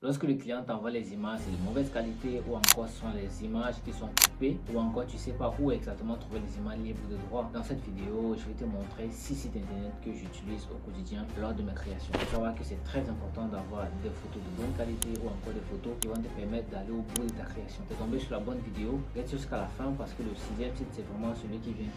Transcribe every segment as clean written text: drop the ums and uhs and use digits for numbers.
Lorsque le client t'envoie les images, c'est de mauvaise qualité ou encore ce sont les images qui sont coupées ou encore tu sais pas où exactement trouver les images libres de droit. Dans cette vidéo, je vais te montrer 6 sites internet que j'utilise au quotidien lors de mes créations. Il faut savoir que c'est très important d'avoir des photos de bonne qualité ou encore des photos qui vont te permettre d'aller au bout de ta création. Tu es tombé sur la bonne vidéo, reste jusqu'à la fin parce que le 6e site c'est vraiment celui qui vient.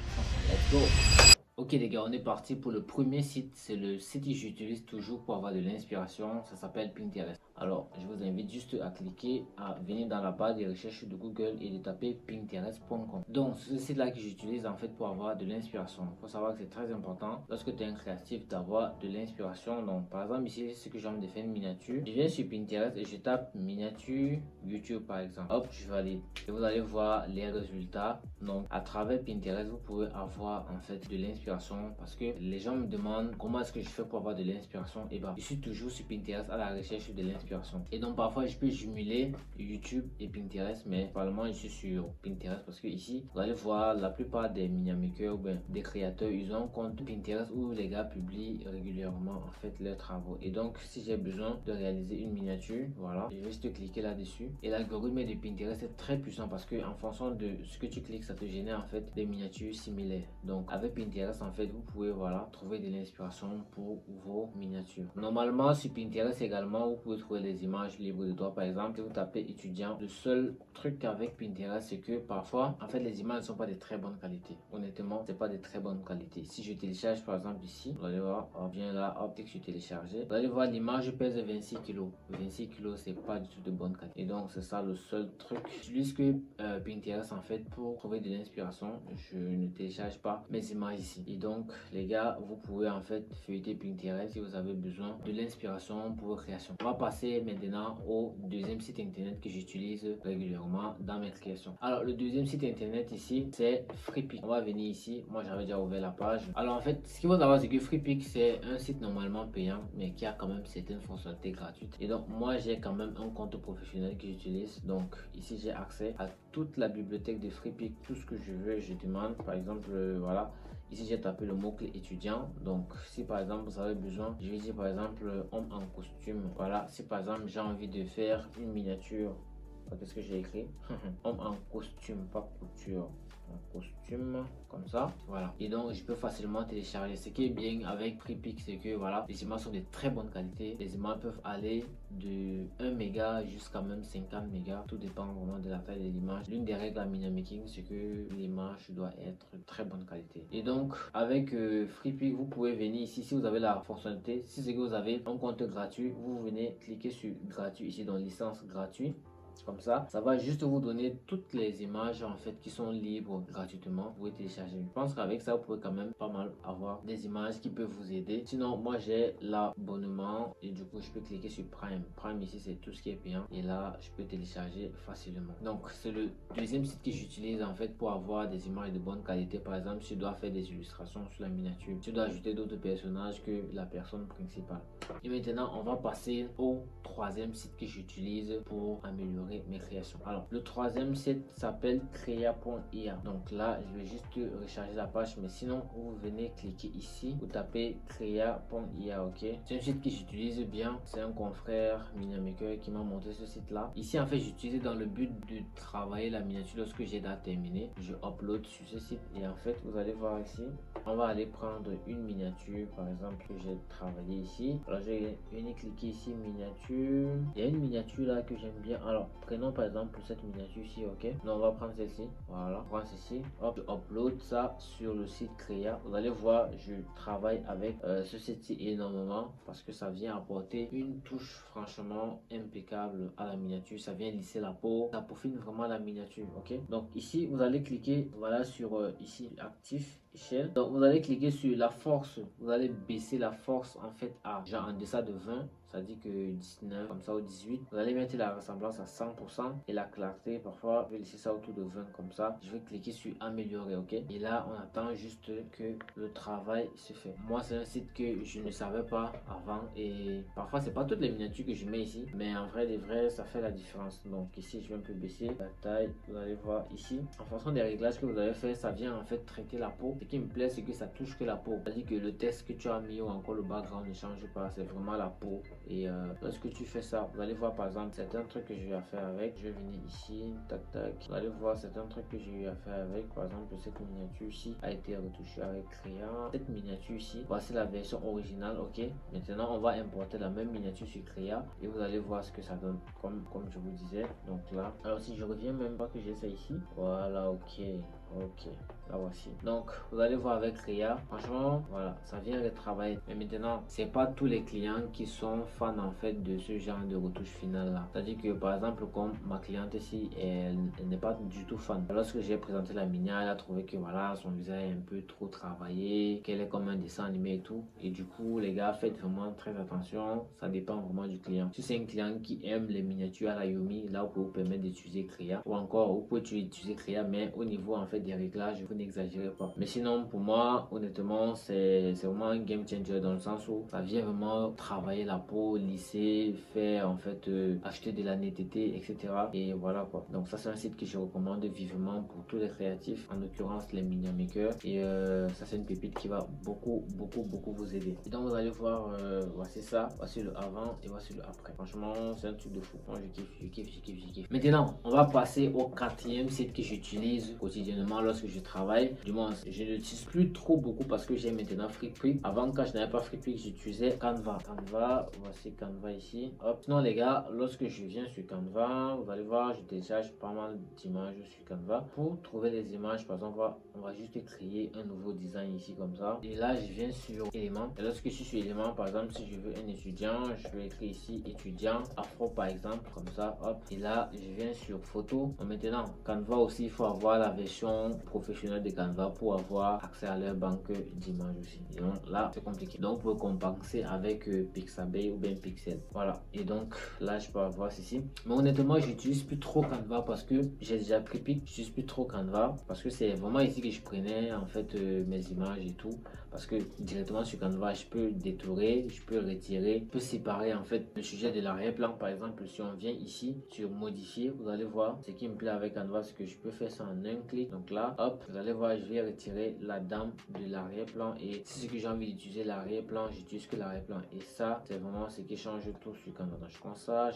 Let's go! Ok les gars, on est parti pour le premier site. C'est le site que j'utilise toujours pour avoir de l'inspiration. Ça s'appelle Pinterest. Alors, je vous invite juste à cliquer, à venir dans la barre de recherche de Google et de taper pinterest.com. Donc, c'est ce site-là que j'utilise en fait pour avoir de l'inspiration. Il faut savoir que c'est très important lorsque tu es un créatif d'avoir de l'inspiration. Donc, par exemple, ici, ce que j'ai envie de faire une miniature. Je viens sur Pinterest et je tape miniature YouTube par exemple. Hop, je valide. Et vous allez voir les résultats. Donc, à travers Pinterest, vous pouvez avoir en fait de l'inspiration parce que les gens me demandent comment est-ce que je fais pour avoir de l'inspiration. Et bah, je suis toujours sur Pinterest à la recherche de l'inspiration. Et donc parfois je peux jumeler YouTube et Pinterest, mais probablement je suis sur Pinterest parce que ici vous allez voir la plupart des miniamakers ou bien des créateurs, ils ont un compte Pinterest où les gars publient régulièrement en fait leurs travaux. Et donc si j'ai besoin de réaliser une miniature, voilà, je vais juste cliquer là-dessus. Et l'algorithme de Pinterest est très puissant parce que en fonction de ce que tu cliques, ça te génère en fait des miniatures similaires. Donc avec Pinterest en fait vous pouvez voilà trouver de l'inspiration pour vos miniatures. Normalement sur Pinterest également vous pouvez trouver les images libres de droit. Par exemple, si vous tapez étudiant, le seul truc avec Pinterest c'est que parfois en fait les images ne sont pas de très bonne qualité. Honnêtement, c'est pas de très bonne qualité. Si je télécharge par exemple ici, vous allez voir, on vient là, hop, dès que je télécharge, vous allez voir l'image pèse 26 kg. 26 kg c'est pas du tout de bonne qualité. Et donc c'est ça le seul truc. J'utilise que Pinterest en fait pour trouver de l'inspiration. Je ne télécharge pas mes images ici. Et donc les gars, vous pouvez en fait feuilleter Pinterest si vous avez besoin de l'inspiration pour vos créations. On va passer maintenant au deuxième site internet que j'utilise régulièrement dans mes créations. Alors le deuxième site internet ici c'est Freepik. On va venir ici, moi j'avais déjà ouvert la page. Alors en fait ce qu'il faut savoir c'est que Freepik c'est un site normalement payant mais qui a quand même certaines fonctionnalités gratuites. Et donc moi j'ai quand même un compte professionnel que j'utilise. Donc ici j'ai accès à toute la bibliothèque de Freepik. Tout ce que je veux je demande. Par exemple voilà. Ici, j'ai tapé le mot-clé étudiant. Donc, si par exemple, vous avez besoin, je vais dire par exemple homme en costume. Voilà, si par exemple, j'ai envie de faire une miniature, qu'est-ce que j'ai écrit? Homme en costume, pas couture. En costume comme ça, voilà. Et donc je peux facilement télécharger. Ce qui est bien avec Freepik c'est que voilà, les images sont de très bonne qualité. Les images peuvent aller de 1 méga jusqu'à même 50 mégas, tout dépend vraiment de la taille de l'image. L'une des règles à Minamaking c'est que l'image doit être de très bonne qualité. Et donc avec Freepik vous pouvez venir ici si vous avez la fonctionnalité. Si c'est que vous avez un compte gratuit, vous venez cliquer sur gratuit ici dans licence gratuite. Comme ça va juste vous donner toutes les images en fait qui sont libres gratuitement. Vous pouvez télécharger. Je pense qu'avec ça, vous pouvez quand même pas mal avoir des images qui peuvent vous aider. Sinon, moi j'ai l'abonnement et du coup, je peux cliquer sur Prime. Prime ici, c'est tout ce qui est payant et là, je peux télécharger facilement. Donc, c'est le deuxième site que j'utilise en fait pour avoir des images de bonne qualité. Par exemple, si je dois faire des illustrations sur la miniature, si je dois ajouter d'autres personnages que la personne principale. Et maintenant, on va passer au troisième site que j'utilise pour améliorer mes créations. Alors le troisième site s'appelle crea.ia. Donc là je vais juste recharger la page, mais sinon vous venez cliquer ici, vous tapez crea.ia. ok, c'est un site que j'utilise bien, c'est un confrère Minamaker qui m'a montré ce site là. Ici en fait j'utilise dans le but de travailler la miniature. Lorsque j'ai déjà terminé, je upload sur ce site et en fait vous allez voir ici, on va aller prendre une miniature par exemple que j'ai travaillé ici. Alors je vais venir cliquer ici miniature. Il y a une miniature là que j'aime bien. Alors prenons par exemple cette miniature ici. ok, donc on va prendre celle-ci, voilà, on prend ceci, hop, je upload ça sur le site Crea. Vous allez voir je travaille avec ce site-ci énormément parce que ça vient apporter une touche franchement impeccable à la miniature. Ça vient lisser la peau, ça peaufine vraiment la miniature. ok, donc ici vous allez cliquer voilà sur ici actif échelle. Donc vous allez cliquer sur la force, vous allez baisser la force en fait à genre en deçà de 20, ça dit que 19 comme ça, ou 18. Vous allez mettre la ressemblance à 100% et la clarté parfois je vais laisser ça autour de 20 comme ça. Je vais cliquer sur améliorer. ok, et là on attend juste que le travail se fait. Moi c'est un site que je ne savais pas avant et parfois c'est pas toutes les miniatures que je mets ici, mais en vrai des vrais ça fait la différence. Donc ici je vais un peu baisser la taille, vous allez voir ici en fonction des réglages que vous avez fait, ça vient en fait traiter la peau. Ce qui me plaît c'est que ça touche que la peau, c'est à dire que le texte que tu as mis ou encore le background ne change pas, c'est vraiment la peau Et lorsque tu fais ça, vous allez voir par exemple certains trucs que j'ai eu à faire avec. Je vais venir ici, tac tac. Vous allez voir certains trucs que j'ai eu à faire avec. Par exemple, cette miniature ici a été retouchée avec Crayon. Cette miniature ici, voici la version originale, ok. Maintenant, on va importer la même miniature sur Crayon et vous allez voir ce que ça donne, comme je vous disais. Donc là, alors si je reviens même pas que j'ai ça ici, voilà, ok. Ok, la voici. Donc, vous allez voir avec Ria. Franchement, voilà, ça vient de travailler. Mais maintenant, c'est pas tous les clients qui sont fans en fait de ce genre de retouche finale là. C'est-à-dire que par exemple, comme ma cliente ici, elle n'est pas du tout fan. Lorsque j'ai présenté la mini, elle a trouvé que voilà, son visage est un peu trop travaillé, qu'elle est comme un dessin animé et tout. Et du coup, les gars, faites vraiment très attention. Ça dépend vraiment du client. Si c'est un client qui aime les miniatures à la Yomi, là, vous pouvez vous permettre d'utiliser Crayon. Ou encore, vous pouvez utiliser Crayon, mais au niveau en fait des réglages, vous n'exagérez pas. Mais sinon, pour moi, honnêtement, c'est vraiment un game changer dans le sens où ça vient vraiment travailler la peau, lisser, faire en fait acheter de la netteté, etc. Et voilà quoi. Donc ça, c'est un site que je recommande vivement pour tous les créatifs, en l'occurrence les mini makers. Et ça, c'est une pépite qui va beaucoup vous aider. Et donc vous allez voir, voici ça, voici le avant et voici le après. Franchement, c'est un truc de fou. Moi, je kiffe. Maintenant, on va passer au quatrième site que j'utilise quotidiennement lorsque je travaille. Du moins, je ne l'utilise plus trop beaucoup parce que j'ai maintenant FreePic. Avant, quand je n'avais pas FreePic, j'utilisais Canva. Voici Canva ici. Hop. Sinon, les gars, lorsque je viens sur Canva, vous allez voir, je télécharge pas mal d'images sur Canva. Pour trouver les images, par exemple, on va juste créer un nouveau design ici comme ça. Et là, je viens sur éléments. Et lorsque je suis sur éléments, par exemple, si je veux un étudiant, je vais écrire ici étudiant afro par exemple, comme ça. Hop. Et là, je viens sur photo. Donc, maintenant, Canva aussi, il faut avoir la version professionnelle de Canva pour avoir accès à leur banque d'images aussi. Et donc là, c'est compliqué. Donc, vous pouvez compenser avec Pixabay ou bien Pixel. Voilà. Et donc, là, je peux avoir ceci. Mais honnêtement, j'utilise plus trop Canva parce que j'ai déjà pris Pic. J'utilise plus trop Canva parce que c'est vraiment ici que je prenais en fait mes images et tout. Parce que directement sur Canva, je peux détourer, je peux retirer, je peux séparer en fait le sujet de l'arrière-plan. Par exemple, si on vient ici sur modifier, vous allez voir ce qui me plaît avec Canva, c'est que je peux faire ça en un clic. Donc là, hop, vous allez voir, je vais retirer la dame de l'arrière-plan. Et si c'est que j'ai envie d'utiliser l'arrière-plan, j'utilise que l'arrière-plan. Et ça, c'est vraiment ce qui change tout sur Canva. Donc je prends ça,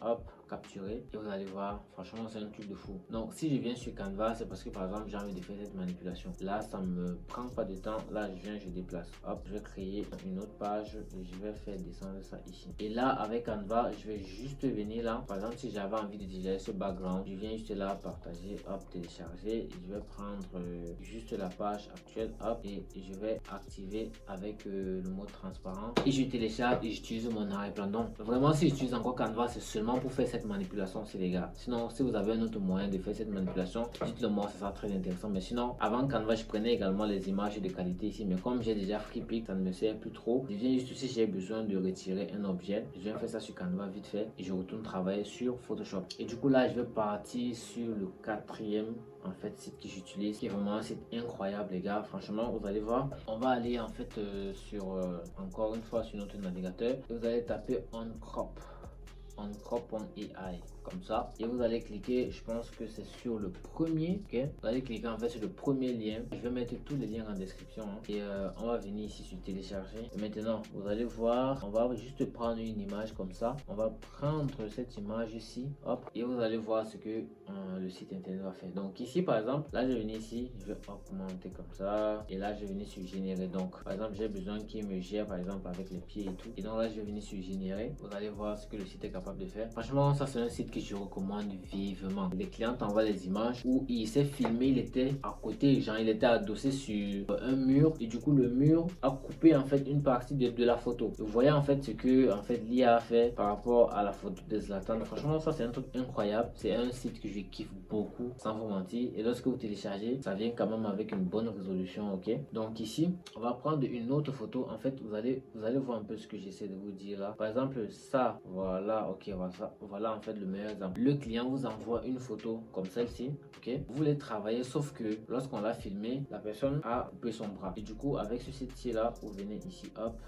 hop, capturer. Et vous allez voir, franchement, c'est un truc de fou. Donc si je viens sur Canva, c'est parce que par exemple, j'ai envie de faire cette manipulation. Là, ça me prend pas de temps. Là, je viens, je déplace. Hop, je vais créer une autre page et je vais faire descendre ça ici. Et là, avec Canva, je vais juste venir là. Par exemple, si j'avais envie d'utiliser ce background, je viens juste là, partager, hop, télécharger. Et je vais prendre juste la page actuelle, hop, et je vais activer avec le mode transparent. Et je télécharge et j'utilise mon arrière-plan. Donc, vraiment, si j'utilise encore Canva, c'est seulement pour faire cette manipulation, c'est les gars. Sinon, si vous avez un autre moyen de faire cette manipulation, dites-le moi, ça sera très intéressant. Mais sinon, avant Canva, je prenais également les images de qualité ici. Mais comme j'ai déjà FreePic, ça ne me sert plus trop. Je viens juste si j'ai besoin de retirer un objet, je viens faire ça sur Canva vite fait et je retourne travailler sur Photoshop. Et du coup, là, je vais partir sur le quatrième en fait site que j'utilise, qui est vraiment un site incroyable les gars. Franchement, vous allez voir, on va aller en fait sur encore une fois sur notre navigateur et vous allez taper OnCrop.ai comme ça et vous allez cliquer, je pense que c'est sur le premier, ok, vous allez cliquer en fait sur le premier lien. Je vais mettre tous les liens en description hein. Et on va venir ici sur télécharger et maintenant vous allez voir, on va juste prendre une image comme ça, on va prendre cette image ici, hop, et vous allez voir ce que le site internet va faire. Donc ici par exemple, là je vais venir ici, je vais augmenter comme ça et là je vais venir sur générer. Donc par exemple, j'ai besoin qu'il me gère par exemple avec les pieds et tout, et donc là je vais venir sur générer. Vous allez voir ce que le site est capable de faire. Franchement, ça c'est un site que je recommande vivement. Les clients t'envoient les images où il s'est filmé, il était à côté, genre il était adossé sur un mur et du coup le mur a coupé en fait une partie de la photo. Vous voyez en fait ce que en fait l'IA a fait par rapport à la photo de Zlatan. Franchement, ça c'est un truc incroyable. C'est un site que je kiffe beaucoup sans vous mentir. Et lorsque vous téléchargez, ça vient quand même avec une bonne résolution, ok. Donc ici, on va prendre une autre photo. En fait, vous allez voir un peu ce que j'essaie de vous dire là. Par exemple, ça, voilà, ok, voilà en fait le meilleur exemple. Le client vous envoie une photo comme celle-ci, ok. Vous voulez travailler, sauf que lorsqu'on l'a filmé, la personne a coupé son bras. Et du coup, avec ce site-ci là, vous venez ici, hop.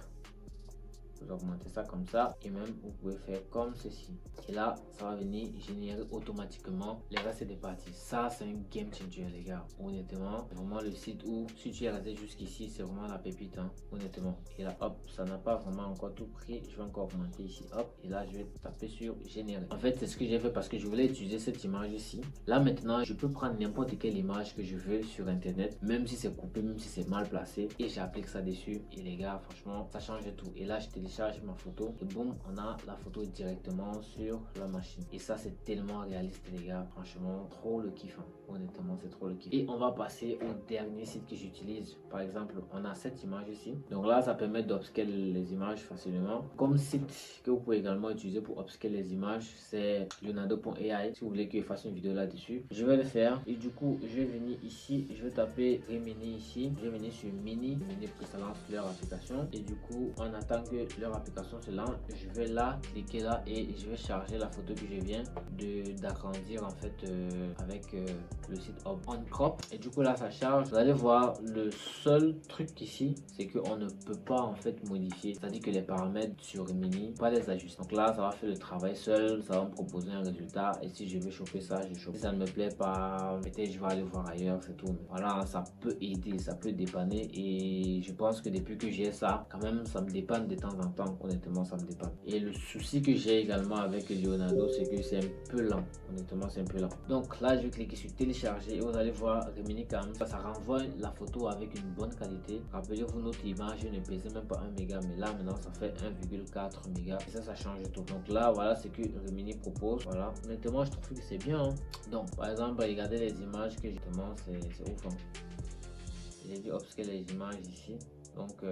vous augmentez ça comme ça et même vous pouvez faire comme ceci. Et là, ça va venir générer automatiquement les restes des parties. Ça, c'est un game changer, les gars. Honnêtement, vraiment le site où si tu es resté jusqu'ici, c'est vraiment la pépite, hein, honnêtement. Et là, hop, ça n'a pas vraiment encore tout pris. Je vais encore augmenter ici, hop. Et là, je vais taper sur générer. En fait, c'est ce que j'ai fait parce que je voulais utiliser cette image ici. Là, maintenant, je peux prendre n'importe quelle image que je veux sur Internet, même si c'est coupé, même si c'est mal placé. Et j'applique ça dessus. Et les gars, franchement, ça change tout. Et là, je télécharge ma photo. Et boum, on a la photo directement sur la machine. Et ça, c'est tellement réaliste, les gars. Franchement, trop le kiff, hein. Honnêtement, c'est trop le kiff. Et on va passer au dernier site que j'utilise. Par exemple, on a cette image ici. Donc là, ça permet d'upscale les images facilement. Comme site que vous pouvez également utiliser pour upscale les images, c'est leonardo.ai. Si vous voulez que je fasse une vidéo là-dessus, je vais le faire. Et du coup, je vais venir ici. Je vais taper Remini ici. Je vais venir sur Mini pour que ça lance leur application. Et du coup, on attend que leur application se lance. Je vais là, cliquer là et je vais charger la photo que je viens d'agrandir en fait avec le site OnCrop. Et du coup là ça charge. Vous allez voir, le seul truc ici c'est qu'on ne peut pas en fait modifier, c'est à dire que les paramètres sur Remini, pas les ajuster. Donc là ça va faire le travail seul, ça va me proposer un résultat et si je veux chauffer ça, je chauffe. Si ça ne me plaît pas, peut-être je vais aller voir ailleurs, c'est tout. Mais voilà, ça peut aider, ça peut dépanner et je pense que depuis que j'ai ça, quand même ça me dépanne de temps en temps. Honnêtement, ça me dépanne. Et le souci que j'ai également avec Leonardo, c'est que c'est un peu lent. Honnêtement, c'est un peu lent. Donc là, je vais cliquer sur télécharger et vous allez voir Remini quand même. Ça renvoie la photo avec une bonne qualité. Rappelez-vous, notre image ne pesait même pas 1 méga, mais là maintenant ça fait 1,4 méga. Et ça change tout. Donc là, voilà ce que Remini propose. Voilà. Honnêtement, je trouve que c'est bien, hein. Donc, par exemple, regardez les images que justement, c'est ouf, hein. J'ai dû upscale les images ici. Donc,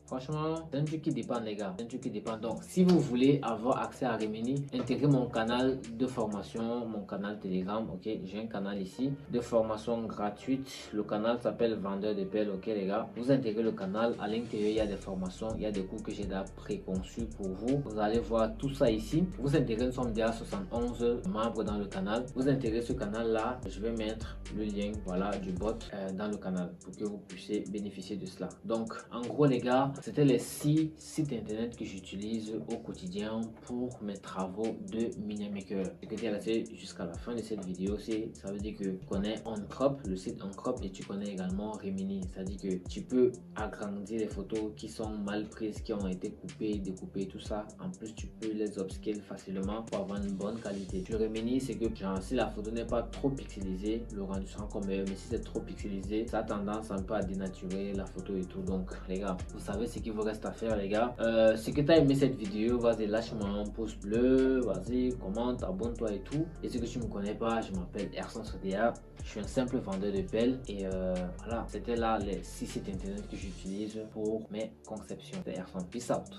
franchement, c'est un truc qui dépend, les gars. C'est un truc qui dépend. Donc, si vous voulez avoir accès à Remini, intégrez mon canal de formation, mon canal Telegram. Ok, j'ai un canal ici de formation gratuite. Le canal s'appelle Vendeur de Pelles. Ok, les gars, vous intégrez le canal. À l'intérieur, il y a des formations, il y a des cours que j'ai déjà préconçus pour vous. Vous allez voir tout ça ici. Vous intégrez, nous sommes déjà 71 membres dans le canal. Vous intégrez ce canal là. Je vais mettre le lien, voilà, du bot dans le canal pour que vous puissiez bénéficier de cela. Donc, en gros, les gars, c'était les 6 sites internet que j'utilise au quotidien pour mes travaux de Minimaker. Ce que tu es resté jusqu'à la fin de cette vidéo, ça veut dire que tu connais OnCrop, le site OnCrop, et tu connais également Remini. C'est-à-dire que tu peux agrandir les photos qui sont mal prises, qui ont été coupées, découpées, tout ça. En plus, tu peux les upscale facilement pour avoir une bonne qualité. Sur Remini, c'est que genre, si la photo n'est pas trop pixelisée, le rendu sera encore meilleur. Mais si c'est trop pixelisé, ça a tendance un peu à dénaturer la photo et tout. Donc, les gars, vous savez ce qu'il vous reste à faire, les gars. Si tu as aimé cette vidéo, vas-y, lâche-moi un pouce bleu, vas-y, commente, abonne-toi et tout. Et si tu ne me connais pas, je m'appelle Ersan Sodea, je suis un simple vendeur de pelles et voilà, c'était là les 6 sites internet que j'utilise pour mes conceptions. C'est Ersan, peace out.